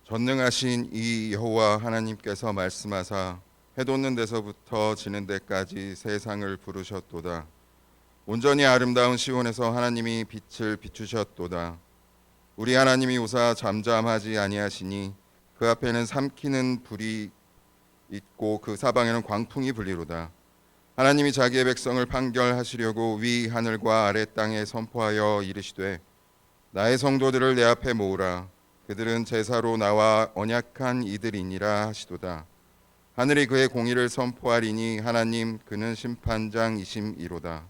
전능하신 이 여호와 하나님께서 말씀하사 해 돋는 데서부터 지는 데까지 세상을 부르셨도다. 온전히 아름다운 시온에서 하나님이 빛을 비추셨도다. 우리 하나님이 우사 잠잠하지 아니하시니 그 앞에는 삼키는 불이 있고 그 사방에는 광풍이 불리로다. 하나님이 자기의 백성을 판결하시려고 위 하늘과 아래 땅에 선포하여 이르시되 나의 성도들을 내 앞에 모으라. 그들은 제사로 나와 언약한 이들이니라 하시도다. 하늘이 그의 공의를 선포하리니 하나님 그는 심판장이심이로다.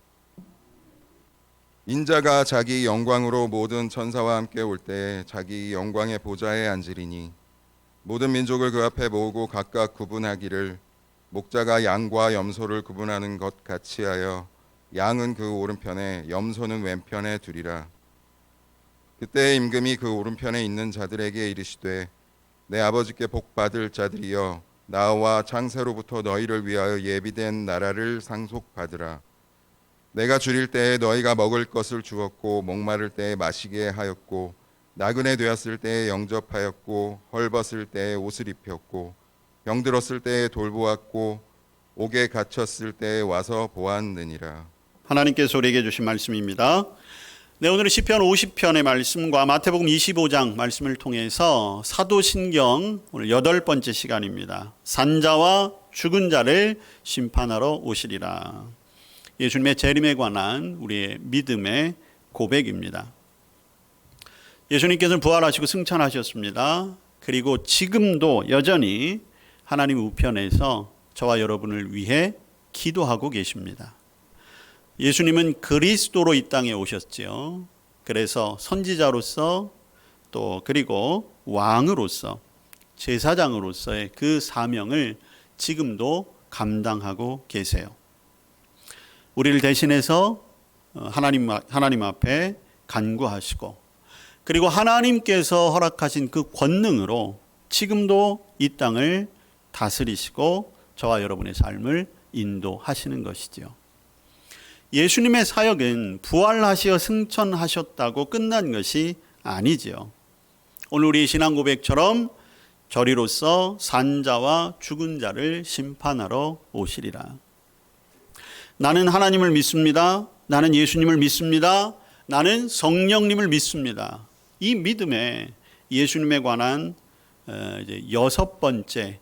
인자가 자기 영광으로 모든 천사와 함께 올 때에 자기 영광의 보좌에 앉으리니 모든 민족을 그 앞에 모으고 각각 구분하기를 목자가 양과 염소를 구분하는 것 같이 하여 양은 그 오른편에 염소는 왼편에 두리라. 그때 임금이 그 오른편에 있는 자들에게 이르시되 내 아버지께 복 받을 자들이여 나와 창세로부터 너희를 위하여 예비된 나라를 상속받으라. 내가 줄일 때에 너희가 먹을 것을 주었고 목마를 때에 마시게 하였고 나그네 되었을 때에 영접하였고 헐벗을 때에 옷을 입혔고 병들었을 때에 돌보았고 옥에 갇혔을 때에 와서 보았느니라. 하나님께서 우리에게 주신 말씀입니다. 네, 오늘은 시편 50편의 말씀과 마태복음 25장 말씀을 통해서 사도신경 오늘 8번째 시간입니다. 산자와 죽은 자를 심판하러 오시리라. 예수님의 재림에 관한 우리의 믿음의 고백입니다. 예수님께서는 부활하시고 승천하셨습니다. 그리고 지금도 여전히 하나님 우편에서 저와 여러분을 위해 기도하고 계십니다. 예수님은 그리스도로 이 땅에 오셨지요. 그래서 선지자로서 또 그리고 왕으로서 제사장으로서의 그 사명을 지금도 감당하고 계세요. 우리를 대신해서 하나님 앞에 간구하시고 그리고 하나님께서 허락하신 그 권능으로 지금도 이 땅을 다스리시고 저와 여러분의 삶을 인도하시는 것이지요. 예수님의 사역은 부활하시어 승천하셨다고 끝난 것이 아니지요. 오늘 우리 신앙 고백처럼 저리로서 산자와 죽은 자를 심판하러 오시리라. 나는 하나님을 믿습니다. 나는 예수님을 믿습니다. 나는 성령님을 믿습니다. 이 믿음에 예수님에 관한 이제 6번째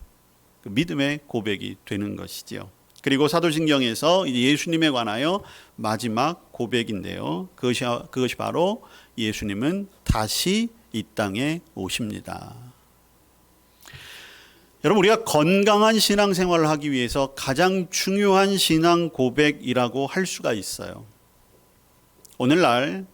그 믿음의 고백이 되는 것이지요. 그리고 사도신경에서 예수님에 관하여 마지막 고백인데요. 그것이 바로 예수님은 다시 이 땅에 오십니다. 여러분, 우리가 건강한 신앙생활을 하기 위해서 가장 중요한 신앙 고백이라고 할 수가 있어요. 오늘날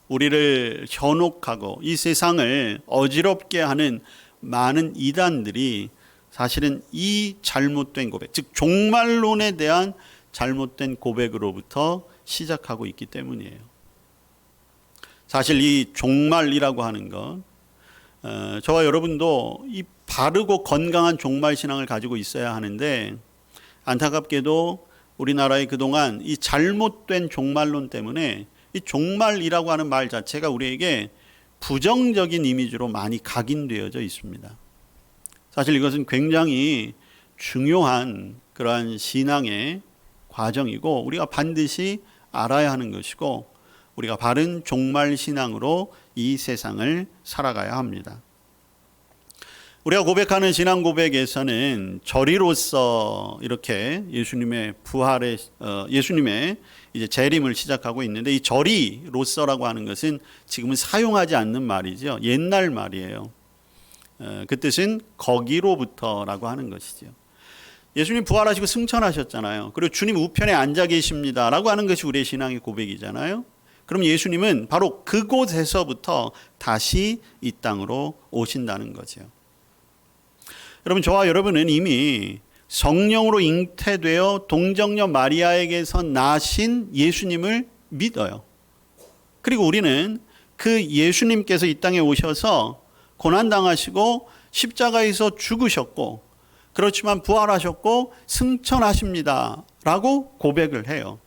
우리를 현혹하고 이 세상을 어지럽게 하는 많은 이단들이 사실은 이 잘못된 고백, 즉 종말론에 대한 잘못된 고백으로부터 시작하고 있기 때문이에요. 사실 이 종말이라고 하는 것, 저와 여러분도 이 바르고 건강한 종말 신앙을 가지고 있어야 하는데 안타깝게도 우리나라의 그동안 이 잘못된 종말론 때문에 이 종말이라고 하는 말 자체가 우리에게 부정적인 이미지로 많이 각인되어져 있습니다. 사실 이것은 굉장히 중요한 그러한 신앙의 과정이고 우리가 반드시 알아야 하는 것이고 우리가 바른 종말 신앙으로 이 세상을 살아가야 합니다. 우리가 고백하는 신앙 고백에서는 저리로서 이렇게 예수님의 부활의 예수님의 이제 재림을 시작하고 있는데 이 저리로서라고 하는 것은 지금은 사용하지 않는 말이죠. 옛날 말이에요. 그 뜻은 거기로부터라고 하는 것이죠. 예수님 부활하시고 승천하셨잖아요. 그리고 주님 우편에 앉아 계십니다라고 하는 것이 우리의 신앙의 고백이잖아요. 그럼 예수님은 바로 그곳에서부터 다시 이 땅으로 오신다는 거죠. 여러분, 저와 여러분은 이미 성령으로 잉태되어 동정녀 마리아에게서 나신 예수님을 믿어요. 그리고 우리는 그 예수님께서 이 땅에 오셔서 고난당하시고 십자가에서 죽으셨고 그렇지만 부활하셨고 승천하십니다 라고 고백을 해요.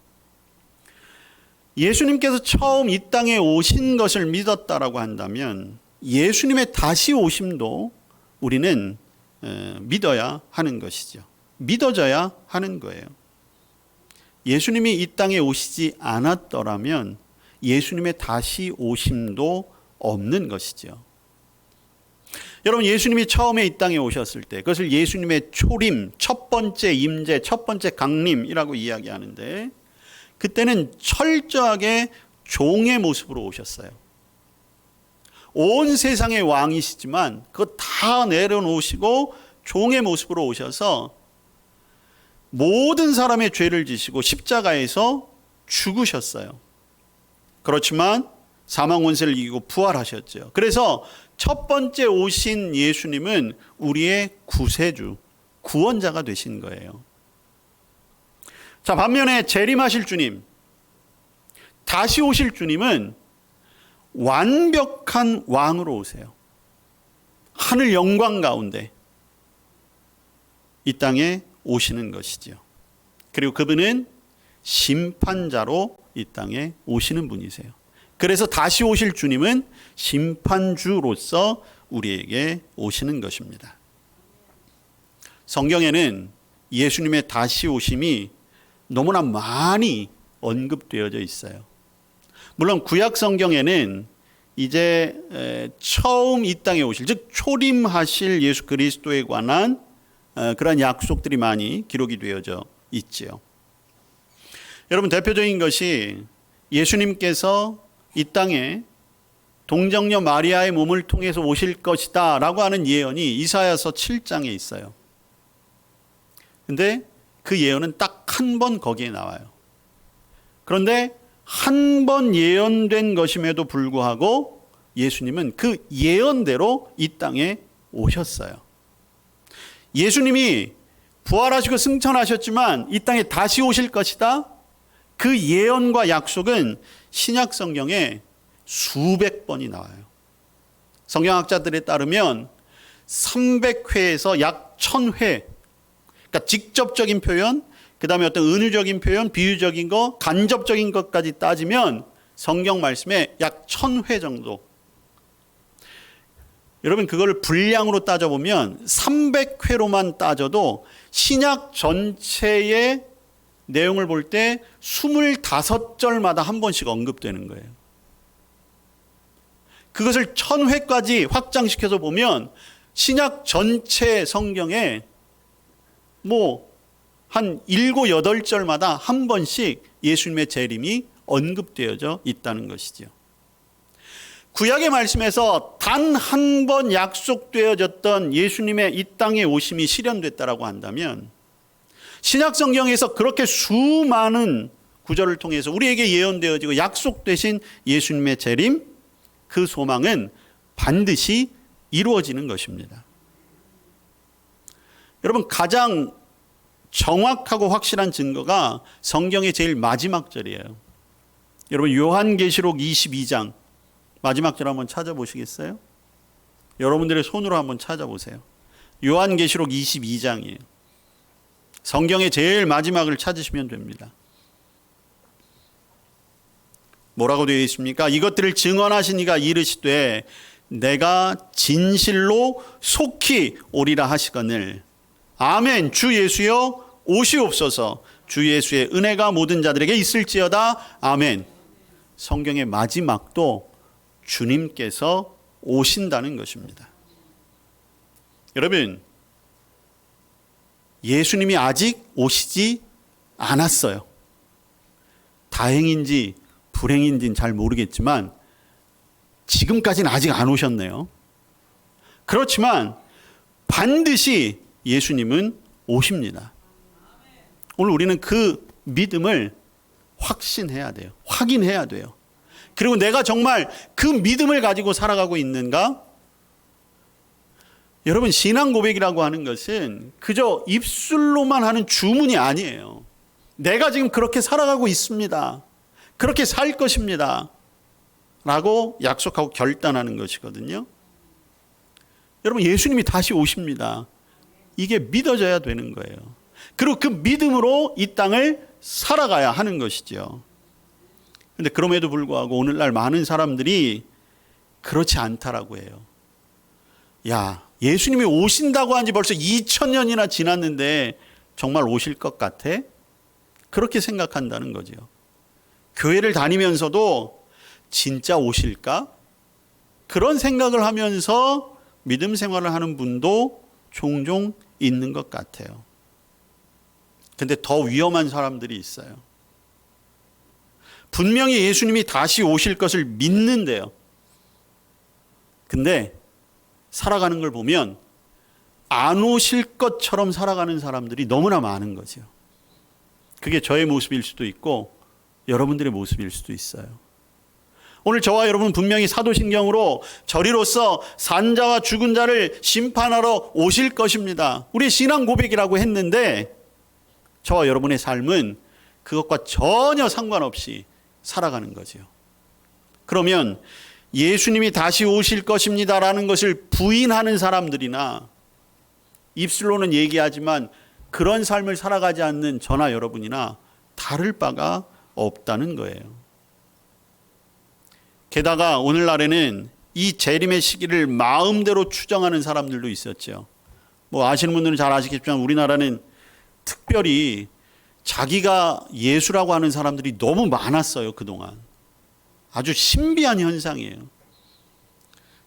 예수님께서 처음 이 땅에 오신 것을 믿었다라고 한다면 예수님의 다시 오심도 우리는 믿어야 하는 것이죠. 믿어져야 하는 거예요. 예수님이 이 땅에 오시지 않았더라면 예수님의 다시 오심도 없는 것이죠. 여러분, 예수님이 처음에 이 땅에 오셨을 때 그것을 예수님의 초림, 첫 번째 임재, 첫 번째 강림이라고 이야기하는데, 그때는 철저하게 종의 모습으로 오셨어요. 온 세상의 왕이시지만 그거 다 내려놓으시고 종의 모습으로 오셔서 모든 사람의 죄를 지시고 십자가에서 죽으셨어요. 그렇지만 사망 권세를 이기고 부활하셨죠. 그래서 첫 번째 오신 예수님은 우리의 구세주, 구원자가 되신 거예요. 자, 반면에 재림하실 주님, 다시 오실 주님은 완벽한 왕으로 오세요. 하늘 영광 가운데 이 땅에 오시는 것이죠. 그리고 그분은 심판자로 이 땅에 오시는 분이세요. 그래서 다시 오실 주님은 심판주로서 우리에게 오시는 것입니다. 성경에는 예수님의 다시 오심이 너무나 많이 언급되어져 있어요. 물론 구약 성경에는 이제 처음 이 땅에 오실, 즉 초림하실 예수 그리스도에 관한 그런 약속들이 많이 기록이 되어져 있지요. 여러분, 대표적인 것이 예수님께서 이 땅에 동정녀 마리아의 몸을 통해서 오실 것이다 라고 하는 예언이 이사야서 7장에 있어요. 근데 그 예언은 딱 한 번 거기에 나와요. 그런데 한 번 예언된 것임에도 불구하고 예수님은 그 예언대로 이 땅에 오셨어요. 예수님이 부활하시고 승천하셨지만 이 땅에 다시 오실 것이다. 그 예언과 약속은 신약 성경에 수백 번이 나와요. 성경학자들에 따르면 300회에서 약 1000회, 그러니까 직접적인 표현, 그 다음에 어떤 은유적인 표현, 비유적인 거, 간접적인 것까지 따지면 성경 말씀에 약 1000회 정도. 여러분, 그걸 분량으로 따져보면 300회로만 따져도 신약 전체의 내용을 볼 때 25절마다 한 번씩 언급되는 거예요. 그것을 1000회까지 확장시켜서 보면 신약 전체 성경에 한 7, 8절마다 한 번씩 예수님의 재림이 언급되어져 있다는 것이죠. 구약의 말씀에서 단 한 번 약속되어졌던 예수님의 이 땅에 오심이 실현됐다라고 한다면 신약 성경에서 그렇게 수많은 구절을 통해서 우리에게 예언되어지고 약속되신 예수님의 재림, 그 소망은 반드시 이루어지는 것입니다. 여러분, 가장 정확하고 확실한 증거가 성경의 제일 마지막 절이에요. 여러분, 요한계시록 22장 마지막 절 한번 찾아보시겠어요? 여러분들의 손으로 한번 찾아보세요. 요한계시록 22장이에요. 성경의 제일 마지막을 찾으시면 됩니다. 뭐라고 되어 있습니까? 이것들을 증언하신 이가 이르시되 내가 진실로 속히 오리라 하시거늘 아멘. 주 예수여 오시옵소서. 주 예수의 은혜가 모든 자들에게 있을지어다. 아멘. 성경의 마지막도 주님께서 오신다는 것입니다. 여러분, 예수님이 아직 오시지 않았어요. 다행인지 불행인지는 잘 모르겠지만 지금까지는 아직 안 오셨네요. 그렇지만 반드시 예수님은 오십니다. 오늘 우리는 그 믿음을 확신해야 돼요. 확인해야 돼요. 그리고 내가 정말 그 믿음을 가지고 살아가고 있는가? 여러분, 신앙 고백이라고 하는 것은 그저 입술로만 하는 주문이 아니에요. 내가 지금 그렇게 살아가고 있습니다. 그렇게 살 것입니다. 라고 약속하고 결단하는 것이거든요. 여러분, 예수님이 다시 오십니다. 이게 믿어져야 되는 거예요. 그리고 그 믿음으로 이 땅을 살아가야 하는 것이죠. 그런데 그럼에도 불구하고 오늘날 많은 사람들이 그렇지 않다라고 해요. 야, 예수님이 오신다고 한 지 벌써 2000년이나 지났는데 정말 오실 것 같아? 그렇게 생각한다는 거죠. 교회를 다니면서도 진짜 오실까? 그런 생각을 하면서 믿음 생활을 하는 분도 종종 있는 것 같아요. 근데 더 위험한 사람들이 있어요. 분명히 예수님이 다시 오실 것을 믿는데요. 근데 살아가는 걸 보면 안 오실 것처럼 살아가는 사람들이 너무나 많은 거죠. 그게 저의 모습일 수도 있고 여러분들의 모습일 수도 있어요. 오늘 저와 여러분은 분명히 사도신경으로 저리로서 산자와 죽은 자를 심판하러 오실 것입니다. 우리의 신앙 고백이라고 했는데 저와 여러분의 삶은 그것과 전혀 상관없이 살아가는 거죠. 그러면 예수님이 다시 오실 것입니다라는 것을 부인하는 사람들이나 입술로는 얘기하지만 그런 삶을 살아가지 않는 저나 여러분이나 다를 바가 없다는 거예요. 게다가 오늘날에는 이 재림의 시기를 마음대로 추정하는 사람들도 있었죠. 뭐 아시는 분들은 잘 아시겠지만 우리나라는 특별히 자기가 예수라고 하는 사람들이 너무 많았어요, 그동안. 아주 신비한 현상이에요.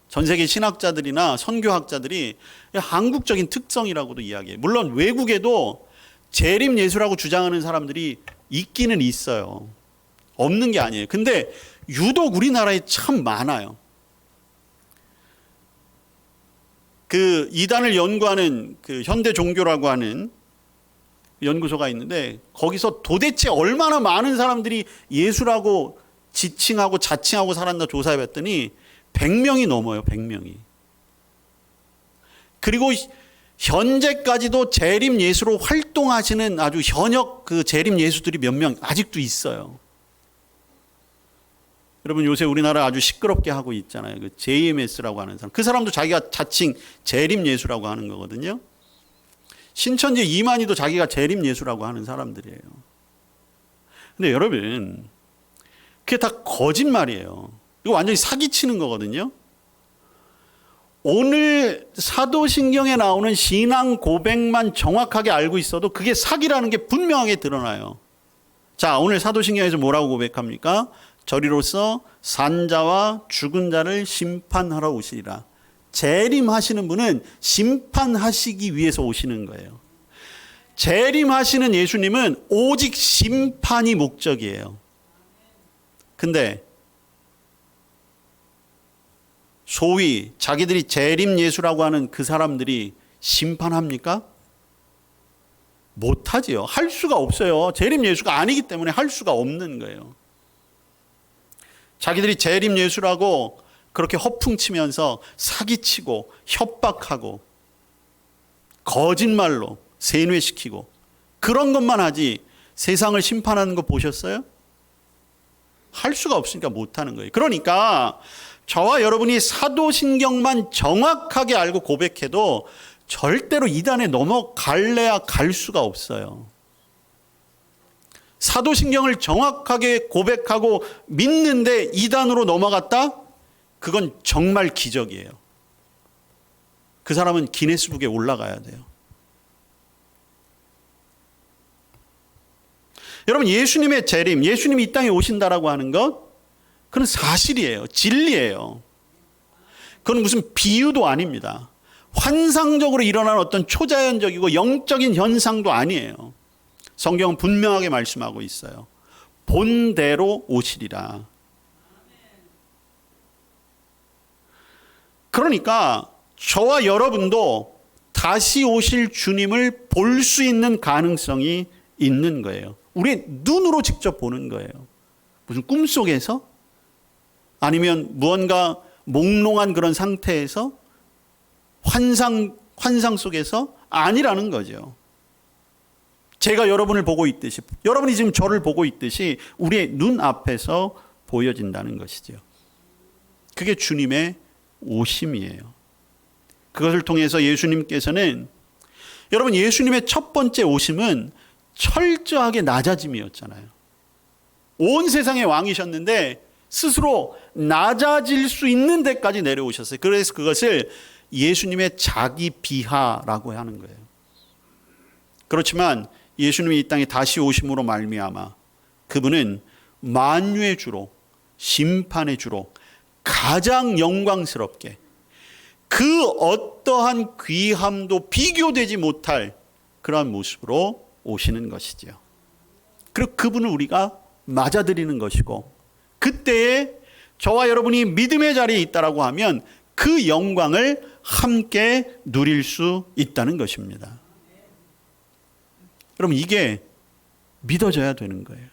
전 세계 신학자들이나 선교학자들이 한국적인 특성이라고도 이야기해요. 물론 외국에도 재림 예수라고 주장하는 사람들이 있기는 있어요. 없는 게 아니에요. 근데 유독 우리나라에 참 많아요. 그 이단을 연구하는 그 현대 종교라고 하는 연구소가 있는데 거기서 도대체 얼마나 많은 사람들이 예수라고 지칭하고 자칭하고 살았나 조사해 봤더니 100명이 넘어요. 100명이. 그리고 현재까지도 재림 예수로 활동하시는 아주 현역 그 재림 예수들이 몇 명 아직도 있어요. 여러분 요새 우리나라 아주 시끄럽게 하고 있잖아요. 그 JMS라고 하는 사람. 그 사람도 자기가 자칭 재림 예수라고 하는 거거든요. 신천지 이만희도 자기가 재림 예수라고 하는 사람들이에요. 근데 여러분 그게 다 거짓말이에요. 이거 완전히 사기치는 거거든요. 오늘 사도신경에 나오는 신앙 고백만 정확하게 알고 있어도 그게 사기라는 게 분명하게 드러나요. 자, 오늘 사도신경에서 뭐라고 고백합니까? 저리로서 산자와 죽은 자를 심판하러 오시리라. 재림하시는 분은 심판하시기 위해서 오시는 거예요. 재림하시는 예수님은 오직 심판이 목적이에요. 근데 소위 자기들이 재림 예수라고 하는 그 사람들이 심판합니까? 못하지요. 할 수가 없어요. 재림 예수가 아니기 때문에 할 수가 없는 거예요. 자기들이 재림 예수라고 그렇게 허풍치면서 사기치고 협박하고 거짓말로 세뇌시키고 그런 것만 하지 세상을 심판하는 거 보셨어요? 할 수가 없으니까 못하는 거예요. 그러니까 저와 여러분이 사도신경만 정확하게 알고 고백해도 절대로 이단에 넘어갈래야 갈 수가 없어요. 사도신경을 정확하게 고백하고 믿는데 이단으로 넘어갔다? 그건 정말 기적이에요. 그 사람은 기네스북에 올라가야 돼요. 여러분 예수님의 재림, 예수님이 이 땅에 오신다라고 하는 것 그건 사실이에요. 진리예요. 그건 무슨 비유도 아닙니다. 환상적으로 일어나는 어떤 초자연적이고 영적인 현상도 아니에요. 성경은 분명하게 말씀하고 있어요. 본대로 오시리라. 그러니까 저와 여러분도 다시 오실 주님을 볼 수 있는 가능성이 있는 거예요. 우리의 눈으로 직접 보는 거예요. 무슨 꿈속에서? 아니면 무언가 몽롱한 그런 상태에서? 환상 속에서? 아니라는 거죠. 제가 여러분을 보고 있듯이, 여러분이 지금 저를 보고 있듯이 우리의 눈앞에서 보여진다는 것이죠. 그게 주님의 오심이에요. 그것을 통해서 예수님께서는, 여러분 예수님의 첫 번째 오심은 철저하게 낮아짐이었잖아요. 온 세상의 왕이셨는데 스스로 낮아질 수 있는 데까지 내려오셨어요. 그래서 그것을 예수님의 자기 비하라고 하는 거예요. 그렇지만 예수님이 이 땅에 다시 오심으로 말미암아 그분은 만유의 주로, 심판의 주로 가장 영광스럽게 그 어떠한 귀함도 비교되지 못할 그러한 모습으로 오시는 것이죠. 그리고 그분을 우리가 맞아들이는 것이고, 그때에 저와 여러분이 믿음의 자리에 있다라고 하면 그 영광을 함께 누릴 수 있다는 것입니다. 여러분, 이게 믿어져야 되는 거예요.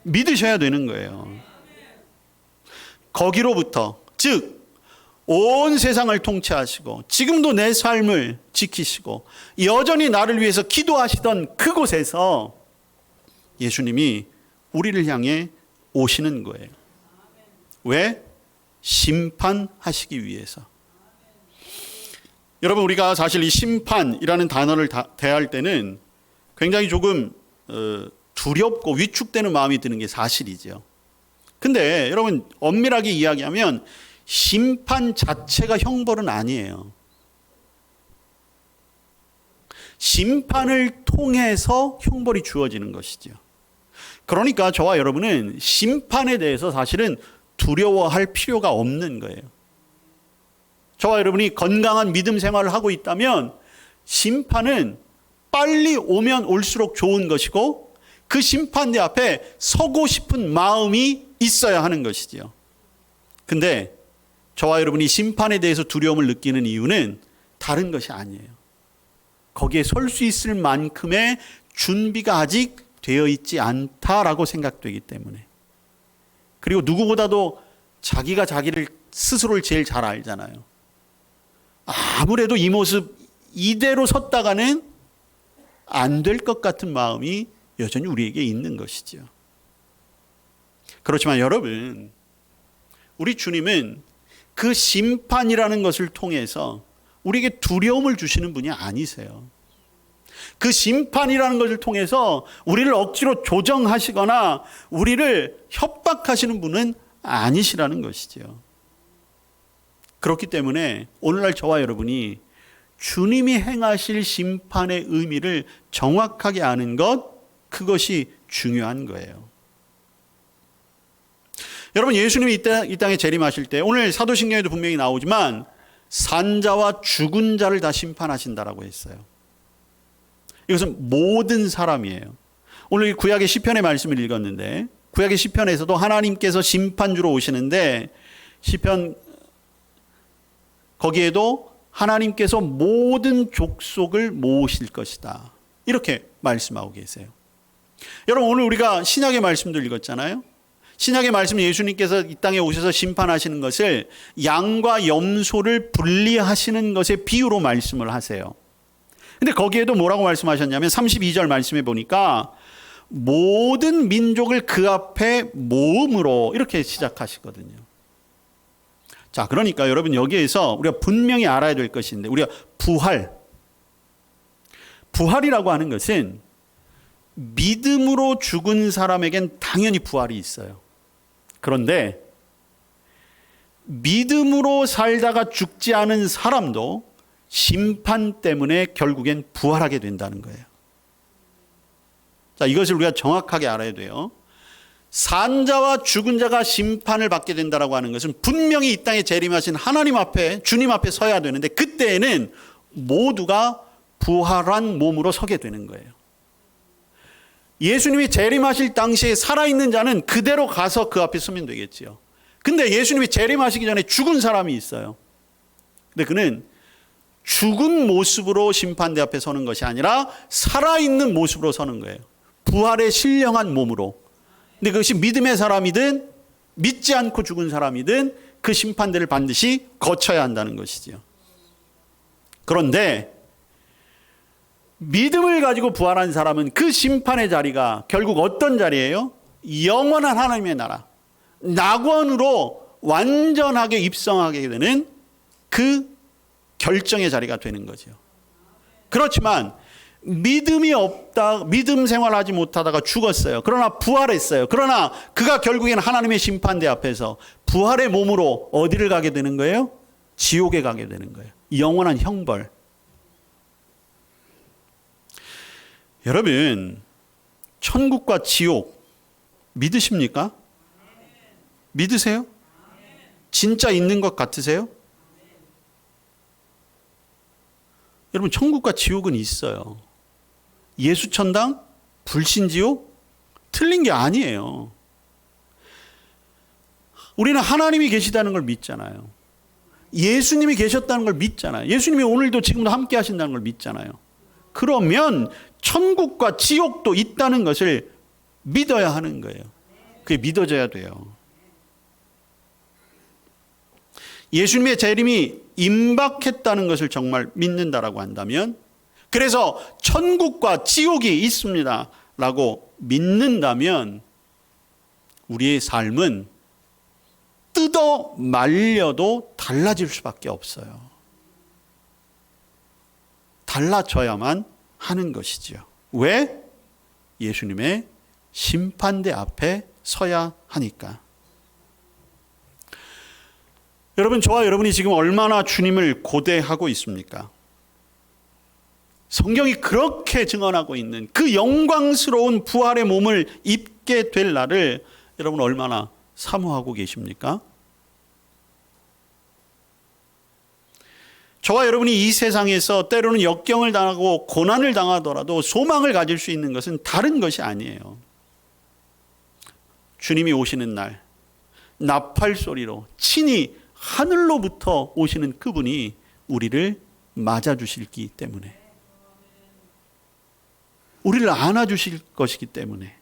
믿으셔야 되는 거예요. 거기로부터, 즉 온 세상을 통치하시고 지금도 내 삶을 지키시고 여전히 나를 위해서 기도하시던 그곳에서 예수님이 우리를 향해 오시는 거예요. 왜? 심판하시기 위해서. 여러분, 우리가 사실 이 심판이라는 단어를 대할 때는 굉장히 조금 두렵고 위축되는 마음이 드는 게 사실이죠. 근데 여러분, 엄밀하게 이야기하면 심판 자체가 형벌은 아니에요. 심판을 통해서 형벌이 주어지는 것이죠. 그러니까 저와 여러분은 심판에 대해서 사실은 두려워할 필요가 없는 거예요. 저와 여러분이 건강한 믿음 생활을 하고 있다면 심판은 빨리 오면 올수록 좋은 것이고, 그 심판대 앞에 서고 싶은 마음이 있어야 하는 것이지요. 근데 저와 여러분이 심판에 대해서 두려움을 느끼는 이유는 다른 것이 아니에요. 거기에 설 수 있을 만큼의 준비가 아직 되어 있지 않다라고 생각되기 때문에. 그리고 누구보다도 자기가 자기를 스스로를 제일 잘 알잖아요. 아무래도 이 모습 이대로 섰다가는 안 될 것 같은 마음이 여전히 우리에게 있는 것이죠. 그렇지만 여러분, 우리 주님은 그 심판이라는 것을 통해서 우리에게 두려움을 주시는 분이 아니세요. 그 심판이라는 것을 통해서 우리를 억지로 조정하시거나 우리를 협박하시는 분은 아니시라는 것이죠. 그렇기 때문에 오늘날 저와 여러분이 주님이 행하실 심판의 의미를 정확하게 아는 것, 그것이 중요한 거예요. 여러분, 예수님이 이 땅에 재림하실 때, 오늘 사도신경에도 분명히 나오지만 산자와 죽은 자를 다 심판하신다라고 했어요. 이것은 모든 사람이에요. 오늘 구약의 시편의 말씀을 읽었는데, 구약의 시편에서도 하나님께서 심판주로 오시는데, 시편 거기에도 하나님께서 모든 족속을 모으실 것이다, 이렇게 말씀하고 계세요. 여러분, 오늘 우리가 신약의 말씀도 읽었잖아요. 신약의 말씀, 예수님께서 이 땅에 오셔서 심판하시는 것을 양과 염소를 분리하시는 것의 비유로 말씀을 하세요. 근데 거기에도 뭐라고 말씀하셨냐면 32절 말씀해 보니까 모든 민족을 그 앞에 모음으로, 이렇게 시작하시거든요. 자, 그러니까 여러분, 여기에서 우리가 분명히 알아야 될 것인데, 우리가 부활이라고 하는 것은 믿음으로 죽은 사람에겐 당연히 부활이 있어요. 그런데 믿음으로 살다가 죽지 않은 사람도 심판 때문에 결국엔 부활하게 된다는 거예요. 자, 이것을 우리가 정확하게 알아야 돼요. 산자와 죽은 자가 심판을 받게 된다라고 하는 것은 분명히 이 땅에 재림하신 하나님 앞에, 주님 앞에 서야 되는데, 그때에는 모두가 부활한 몸으로 서게 되는 거예요. 예수님이 재림하실 당시에 살아있는 자는 그대로 가서 그 앞에 서면 되겠지요. 근데 예수님이 재림하시기 전에 죽은 사람이 있어요. 근데 그는 죽은 모습으로 심판대 앞에 서는 것이 아니라 살아있는 모습으로 서는 거예요. 부활의 신령한 몸으로. 근데 그것이 믿음의 사람이든 믿지 않고 죽은 사람이든 그 심판대를 반드시 거쳐야 한다는 것이지요. 그런데 믿음을 가지고 부활한 사람은 그 심판의 자리가 결국 어떤 자리예요? 영원한 하나님의 나라, 낙원으로 완전하게 입성하게 되는 그 결정의 자리가 되는 거죠. 그렇지만 믿음이 없다, 믿음 생활하지 못하다가 죽었어요. 그러나 부활했어요. 그러나 그가 결국에는 하나님의 심판대 앞에서 부활의 몸으로 어디를 가게 되는 거예요? 지옥에 가게 되는 거예요. 영원한 형벌. 여러분, 천국과 지옥 믿으십니까? 믿으세요? 진짜 있는 것 같으세요? 여러분, 천국과 지옥은 있어요. 예수천당, 불신지옥, 틀린 게 아니에요. 우리는 하나님이 계시다는 걸 믿잖아요. 예수님이 계셨다는 걸 믿잖아요. 예수님이 오늘도 지금도 함께 하신다는 걸 믿잖아요. 그러면 천국과 지옥도 있다는 것을 믿어야 하는 거예요. 그게 믿어져야 돼요. 예수님의 재림이 임박했다는 것을 정말 믿는다라고 한다면, 그래서 천국과 지옥이 있습니다 라고 믿는다면 우리의 삶은 뜯어 말려도 달라질 수밖에 없어요. 달라져야만 하는 것이죠. 왜? 예수님의 심판대 앞에 서야 하니까. 여러분, 저와 여러분이 지금 얼마나 주님을 고대하고 있습니까? 성경이 그렇게 증언하고 있는 그 영광스러운 부활의 몸을 입게 될 날을 여러분 얼마나 사모하고 계십니까? 저와 여러분이 이 세상에서 때로는 역경을 당하고 고난을 당하더라도 소망을 가질 수 있는 것은 다른 것이 아니에요. 주님이 오시는 날 나팔 소리로 친히 하늘로부터 오시는 그분이 우리를 맞아주시기 때문에, 우리를 안아주실 것이기 때문에,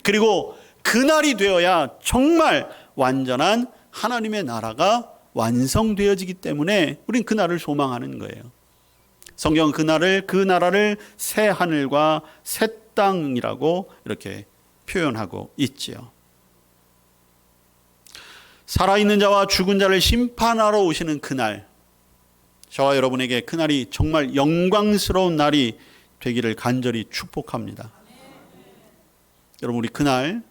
그리고 그날이 되어야 정말 완전한 하나님의 나라가 완성되어지기 때문에 우린 그날을 소망하는 거예요. 성경은 그 나라를 새 하늘과 새 땅이라고 이렇게 표현하고 있지요. 살아있는 자와 죽은 자를 심판하러 오시는 그날, 저와 여러분에게 그날이 정말 영광스러운 날이 되기를 간절히 축복합니다. 여러분, 우리 그날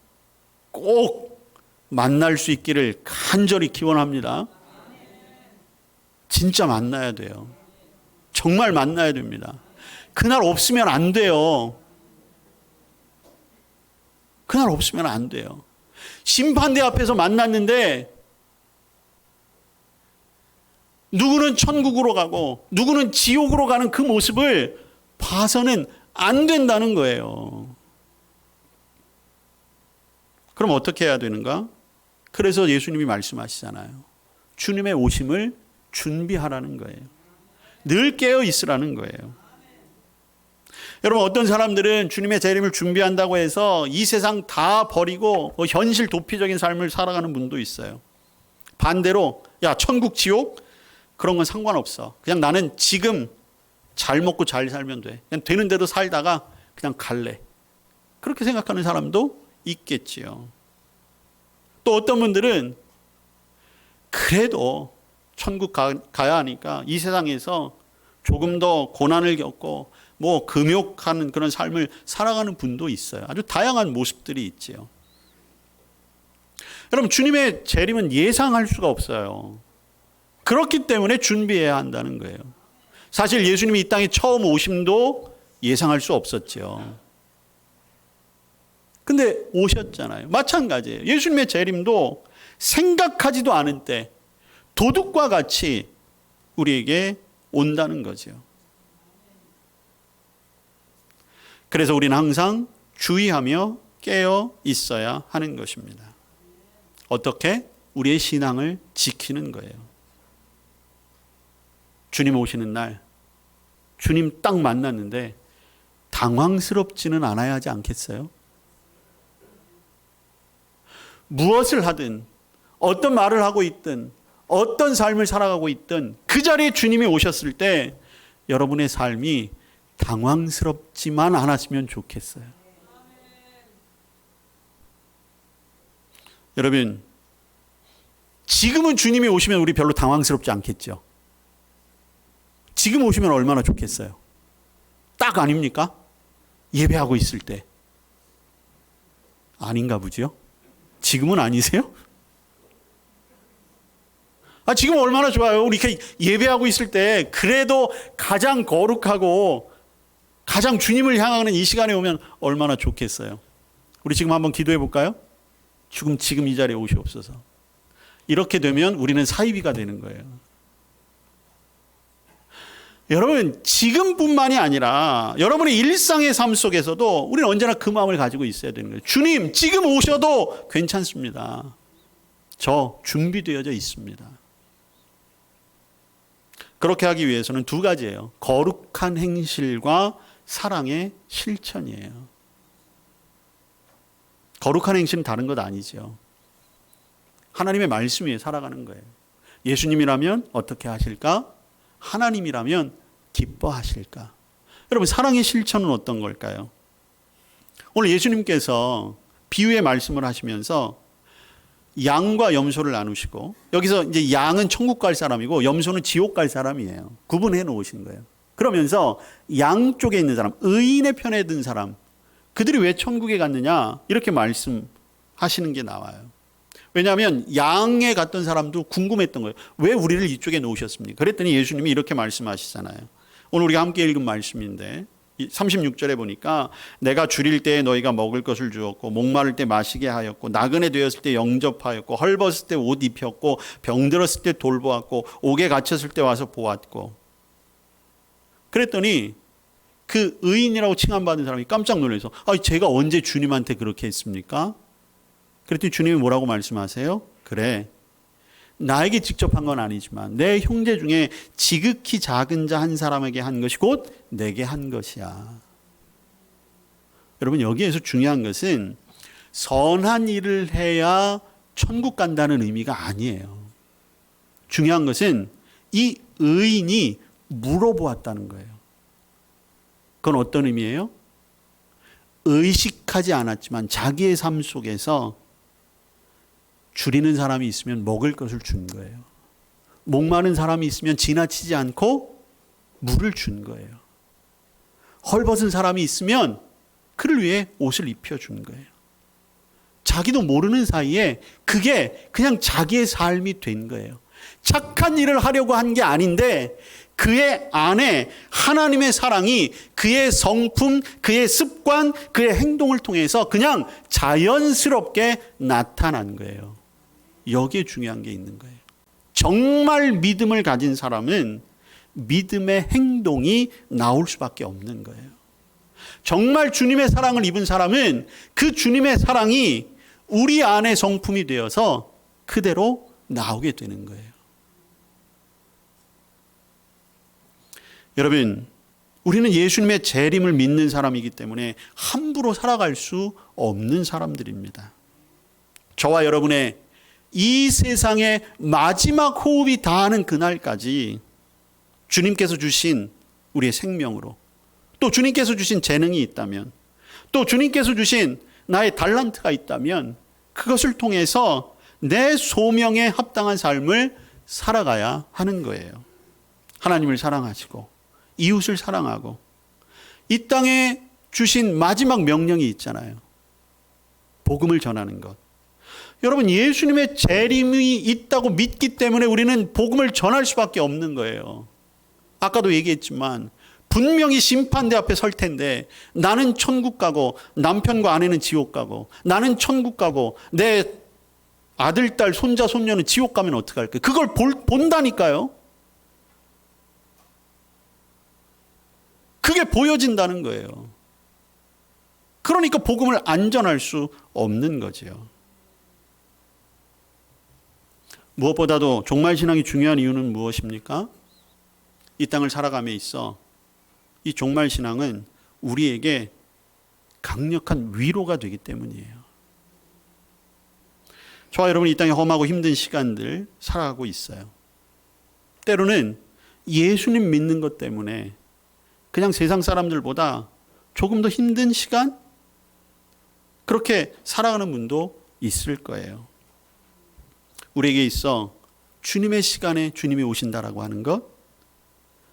꼭 만날 수 있기를 간절히 기원합니다. 진짜 만나야 돼요. 정말 만나야 됩니다. 그날 없으면 안 돼요. 그날 없으면 안 돼요. 심판대 앞에서 만났는데 누구는 천국으로 가고 누구는 지옥으로 가는 그 모습을 봐서는 안 된다는 거예요. 그럼 어떻게 해야 되는가? 그래서 예수님이 말씀하시잖아요. 주님의 오심을 준비하라는 거예요. 늘 깨어 있으라는 거예요. 여러분, 어떤 사람들은 주님의 재림을 준비한다고 해서 이 세상 다 버리고 현실 도피적인 삶을 살아가는 분도 있어요. 반대로 야, 천국 지옥 그런 건 상관없어. 그냥 나는 지금 잘 먹고 잘 살면 돼. 그냥 되는 대로 살다가 그냥 갈래. 그렇게 생각하는 사람도 있겠지요. 또 어떤 분들은 그래도 천국 가야 하니까 이 세상에서 조금 더 고난을 겪고 뭐 금욕하는 그런 삶을 살아가는 분도 있어요. 아주 다양한 모습들이 있지요. 여러분, 주님의 재림은 예상할 수가 없어요. 그렇기 때문에 준비해야 한다는 거예요. 사실 예수님이 이 땅에 처음 오심도 예상할 수 없었죠. 근데 오셨잖아요. 마찬가지예요. 예수님의 재림도 생각하지도 않은 때 도둑과 같이 우리에게 온다는 거죠. 그래서 우리는 항상 주의하며 깨어 있어야 하는 것입니다. 어떻게? 우리의 신앙을 지키는 거예요. 주님 오시는 날, 주님 딱 만났는데 당황스럽지는 않아야 하지 않겠어요? 무엇을 하든, 어떤 말을 하고 있든, 어떤 삶을 살아가고 있든 그 자리에 주님이 오셨을 때 여러분의 삶이 당황스럽지만 않았으면 좋겠어요. 여러분, 지금은 주님이 오시면 우리 별로 당황스럽지 않겠죠? 지금 오시면 얼마나 좋겠어요? 딱 아닙니까? 예배하고 있을 때. 아닌가 보죠? 지금은 아니세요? 지금 얼마나 좋아요. 우리 이렇게 예배하고 있을 때 그래도 가장 거룩하고 가장 주님을 향하는 이 시간에 오면 얼마나 좋겠어요. 우리 지금 한번 기도해 볼까요? 지금 이 자리에 오시옵소서. 이렇게 되면 우리는 사이비가 되는 거예요. 여러분, 지금뿐만이 아니라 여러분의 일상의 삶 속에서도 우리는 언제나 그 마음을 가지고 있어야 되는 거예요. 주님, 지금 오셔도 괜찮습니다. 저 준비되어져 있습니다. 그렇게 하기 위해서는 두 가지예요. 거룩한 행실과 사랑의 실천이에요. 거룩한 행실은 다른 것 아니죠. 하나님의 말씀 위에 살아가는 거예요. 예수님이라면 어떻게 하실까? 하나님이라면 기뻐하실까? 여러분, 사랑의 실천은 어떤 걸까요? 오늘 예수님께서 비유의 말씀을 하시면서 양과 염소를 나누시고, 여기서 이제 양은 천국 갈 사람이고 염소는 지옥 갈 사람이에요. 구분해 놓으신 거예요. 그러면서 양 쪽에 있는 사람, 의인의 편에 든 사람, 그들이 왜 천국에 갔느냐 이렇게 말씀하시는 게 나와요. 왜냐하면 양에 갔던 사람도 궁금했던 거예요. 왜 우리를 이쪽에 놓으셨습니까? 그랬더니 예수님이 이렇게 말씀하시잖아요. 오늘 우리가 함께 읽은 말씀인데 36절에 보니까 내가 줄일 때에 너희가 먹을 것을 주었고 목마를 때 마시게 하였고 나그네 되었을 때 영접하였고 헐벗을 때 옷 입혔고 병들었을 때 돌보았고 옥에 갇혔을 때 와서 보았고. 그랬더니 그 의인이라고 칭함받은 사람이 깜짝 놀라서 제가 언제 주님한테 그렇게 했습니까? 그랬더니 주님이 뭐라고 말씀하세요? 그래, 나에게 직접 한 건 아니지만 내 형제 중에 지극히 작은 자 한 사람에게 한 것이 곧 내게 한 것이야. 여러분, 여기에서 중요한 것은 선한 일을 해야 천국 간다는 의미가 아니에요. 중요한 것은 이 의인이 물어보았다는 거예요. 그건 어떤 의미예요? 의식하지 않았지만 자기의 삶 속에서 줄이는 사람이 있으면 먹을 것을 준 거예요. 목마른 사람이 있으면 지나치지 않고 물을 준 거예요. 헐벗은 사람이 있으면 그를 위해 옷을 입혀준 거예요. 자기도 모르는 사이에 그게 그냥 자기의 삶이 된 거예요. 착한 일을 하려고 한 게 아닌데 그의 안에 하나님의 사랑이 그의 성품, 그의 습관, 그의 행동을 통해서 그냥 자연스럽게 나타난 거예요. 여기에 중요한 게 있는 거예요. 정말 믿음을 가진 사람은 믿음의 행동이 나올 수밖에 없는 거예요. 정말 주님의 사랑을 입은 사람은 그 주님의 사랑이 우리 안에 성품이 되어서 그대로 나오게 되는 거예요. 여러분, 우리는 예수님의 재림을 믿는 사람이기 때문에 함부로 살아갈 수 없는 사람들입니다. 저와 여러분의 이 세상의 마지막 호흡이 다하는 그날까지 주님께서 주신 우리의 생명으로, 또 주님께서 주신 재능이 있다면, 또 주님께서 주신 나의 달란트가 있다면 그것을 통해서 내 소명에 합당한 삶을 살아가야 하는 거예요. 하나님을 사랑하시고 이웃을 사랑하고 이 땅에 주신 마지막 명령이 있잖아요. 복음을 전하는 것. 여러분, 예수님의 재림이 있다고 믿기 때문에 우리는 복음을 전할 수밖에 없는 거예요. 아까도 얘기했지만 분명히 심판대 앞에 설 텐데 나는 천국 가고 남편과 아내는 지옥 가고 나는 천국 가고 내 아들, 딸, 손자, 손녀는 지옥 가면 어떡할까요? 그걸 본다니까요. 그게 보여진다는 거예요. 그러니까 복음을 안 전할 수 없는 거죠. 무엇보다도 종말신앙이 중요한 이유는 무엇입니까? 이 땅을 살아감에 있어 이 종말신앙은 우리에게 강력한 위로가 되기 때문이에요. 저와 여러분이 이 땅에 험하고 힘든 시간들 살아가고 있어요. 때로는 예수님 믿는 것 때문에 그냥 세상 사람들보다 조금 더 힘든 시간? 그렇게 살아가는 분도 있을 거예요. 우리에게 있어 주님의 시간에 주님이 오신다라고 하는 것,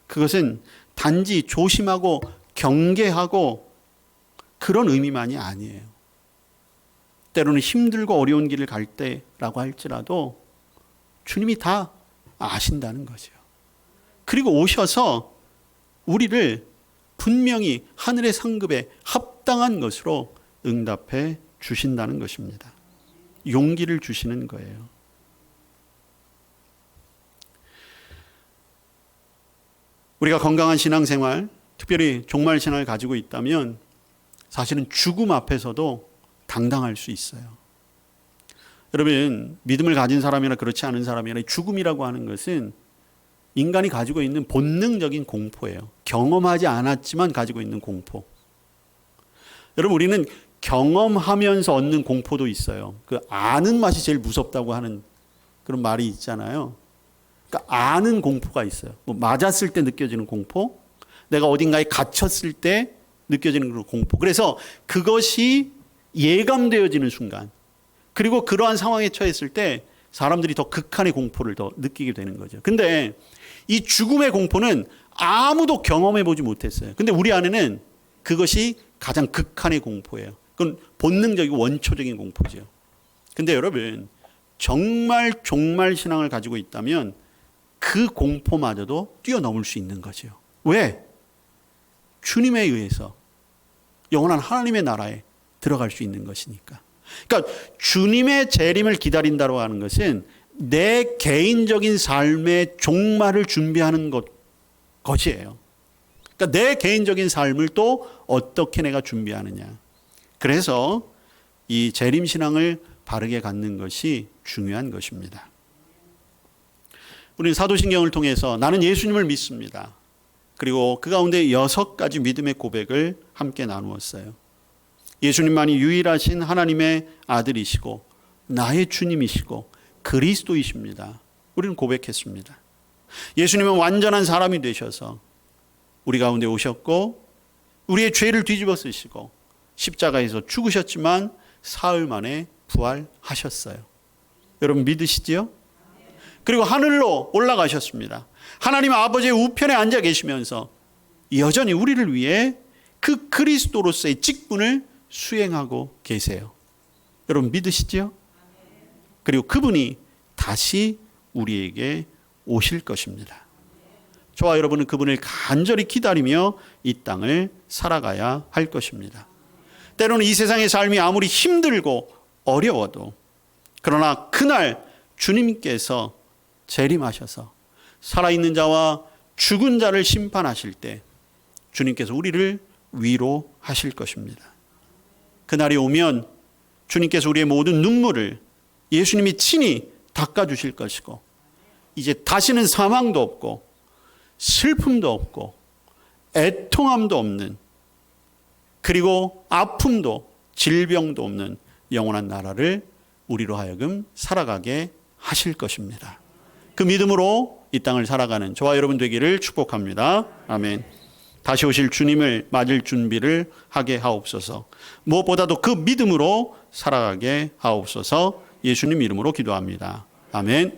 그것은 단지 조심하고 경계하고 그런 의미만이 아니에요. 때로는 힘들고 어려운 길을 갈 때라고 할지라도 주님이 다 아신다는 거죠. 그리고 오셔서 우리를 분명히 하늘의 상급에 합당한 것으로 응답해 주신다는 것입니다. 용기를 주시는 거예요. 우리가 건강한 신앙생활, 특별히 종말 신앙을 가지고 있다면 사실은 죽음 앞에서도 당당할 수 있어요. 여러분, 믿음을 가진 사람이나 그렇지 않은 사람이나 죽음이라고 하는 것은 인간이 가지고 있는 본능적인 공포예요. 경험하지 않았지만 가지고 있는 공포. 여러분, 우리는 경험하면서 얻는 공포도 있어요. 그 아는 맛이 제일 무섭다고 하는 그런 말이 있잖아요. 그러니까 아는 공포가 있어요. 뭐 맞았을 때 느껴지는 공포, 내가 어딘가에 갇혔을 때 느껴지는 그런 공포. 그래서 그것이 예감되어지는 순간, 그리고 그러한 상황에 처했을 때 사람들이 더 극한의 공포를 더 느끼게 되는 거죠. 근데 이 죽음의 공포는 아무도 경험해 보지 못했어요. 근데 우리 안에는 그것이 가장 극한의 공포예요. 그건 본능적이고 원초적인 공포죠. 근데 여러분, 정말 종말 신앙을 가지고 있다면 그 공포마저도 뛰어넘을 수 있는 거죠. 왜? 주님에 의해서 영원한 하나님의 나라에 들어갈 수 있는 것이니까. 그러니까 주님의 재림을 기다린다고 하는 것은 내 개인적인 삶의 종말을 준비하는 것이에요. 그러니까 내 개인적인 삶을 또 어떻게 내가 준비하느냐. 그래서 이 재림신앙을 바르게 갖는 것이 중요한 것입니다. 우리는 사도신경을 통해서 나는 예수님을 믿습니다. 그리고 그 가운데 6가지 믿음의 고백을 함께 나누었어요. 예수님만이 유일하신 하나님의 아들이시고 나의 주님이시고 그리스도이십니다. 우리는 고백했습니다. 예수님은 완전한 사람이 되셔서 우리 가운데 오셨고 우리의 죄를 뒤집어 쓰시고 십자가에서 죽으셨지만 사흘 만에 부활하셨어요. 여러분 믿으시지요? 그리고 하늘로 올라가셨습니다. 하나님 아버지의 우편에 앉아 계시면서 여전히 우리를 위해 그 그리스도로서의 직분을 수행하고 계세요. 여러분 믿으시지요? 그리고 그분이 다시 우리에게 오실 것입니다. 저와 여러분은 그분을 간절히 기다리며 이 땅을 살아가야 할 것입니다. 때로는 이 세상의 삶이 아무리 힘들고 어려워도 그러나 그날 주님께서 재림하셔서 살아있는 자와 죽은 자를 심판하실 때 주님께서 우리를 위로하실 것입니다. 그날이 오면 주님께서 우리의 모든 눈물을 예수님이 친히 닦아주실 것이고 이제 다시는 사망도 없고 슬픔도 없고 애통함도 없는 그리고 아픔도 질병도 없는 영원한 나라를 우리로 하여금 살아가게 하실 것입니다. 그 믿음으로 이 땅을 살아가는 저와 여러분 되기를 축복합니다. 아멘. 다시 오실 주님을 맞을 준비를 하게 하옵소서. 무엇보다도 그 믿음으로 살아가게 하옵소서. 예수님 이름으로 기도합니다. 아멘.